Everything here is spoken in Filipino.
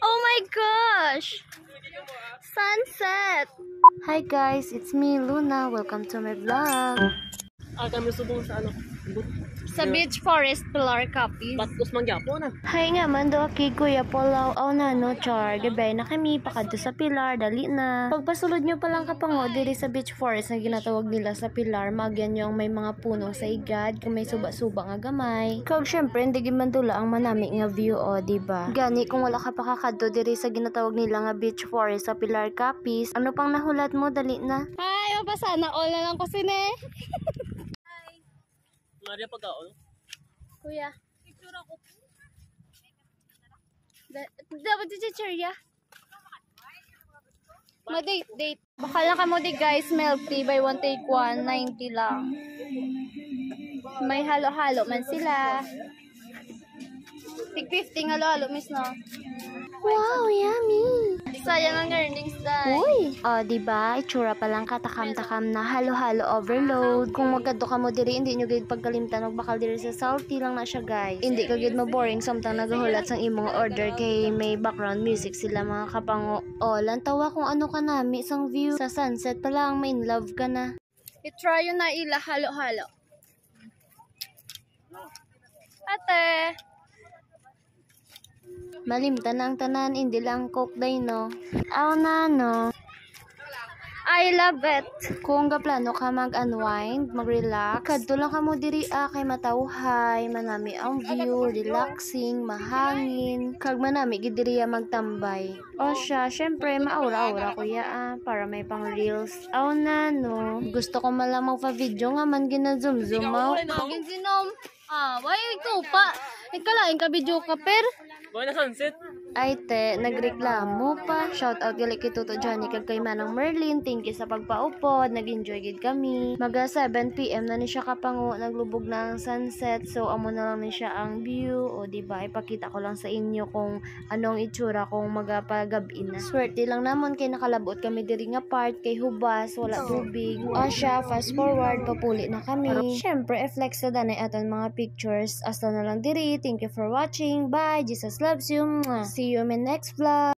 Oh my gosh! Sunset! Hi guys, it's me, Luna. Welcome to my vlog. Kami subong sa ano? Sa Beach Forest, Pilar Capiz. Batos mangyapo na. Hay nga man do aki Kuya Polaw aw na no char. Gabay na kami pakadto sa Pilar, dali na. Pagpasulod nyo palang kapango diri sa Beach Forest na ginatawag nila sa Pilar, magyan nyo ang may mga puno sa igad, kung may suba-suba nga gamay. Kag syempre hindi man dula ang manami nga view o, diba? Gani kung wala ka pa kakadto diri sa ginatawag nila nga Beach Forest sa Pilar Capiz, ano pang nahulat mo, dali na. Hi, mapasa na all na lang ko sine. Maria pagkaon. Kuya, picture ako. Dapat si Chicheria. Ma-date. Bakal na kamo di guys, milk tea by 1 take 1, 90 lang. May halo-halo man sila. Tig 50 halo-halo miss no. Wow, yummy. Sayang ang earnings dahil. Uy! O, diba? Itsura palang katakam-takam na halo-halo overload. Kung magkado ka mo diri, hindi nyo gayud pagkalimtan og bakal diri sa salty lang na siya, guys. Hindi ka gayud ma-boring samtang nagahulat sang imong order kay may background music sila mga kapango. O, lantawa kung ano ka nami sang view. Sa sunset pa lang, may in love ka na. I-try yun na ila halo-halo. Ate! Malimtan ang tanan, hindi lang coke day no. Aw na no. I love it. Kung gaplano ka mag-unwind, mag-relax, kadto lang ka mo diri kay matawhay, manami ang view, relaxing, mahangin, kag manami gid diri magtambay. O siya, syempre maaura-aura kuya para may pang reels. Aw na no. Gusto ko malang magpa-video nga man gina-zoom-zoom mo. Magin sinom. Why ikaw pa? Ikalain ka video ka per? Boy na sunset. Ay te, nagreklamo pa. Shout out gali kay Tuto Johnny kag kay Manang Merlin. Thank you sa pagpaupod. Nag-enjoy gid kami. Maga 7 PM na ni siya kapango, naglubog na ang sunset. So amo na lang ni siya ang view. O diba, ipakita ko lang sa inyo kung anong itsura kung magapagabi na. Swerte lang namon kay nakalabot kami diri nga part kay hubas, wala tubig. O siya, fast forward, papuli na kami. Syempre, i-flex na danay aton mga pictures. Hasta na lang diri. Thank you for watching. Bye. Jesus loves you. See you in my next vlog.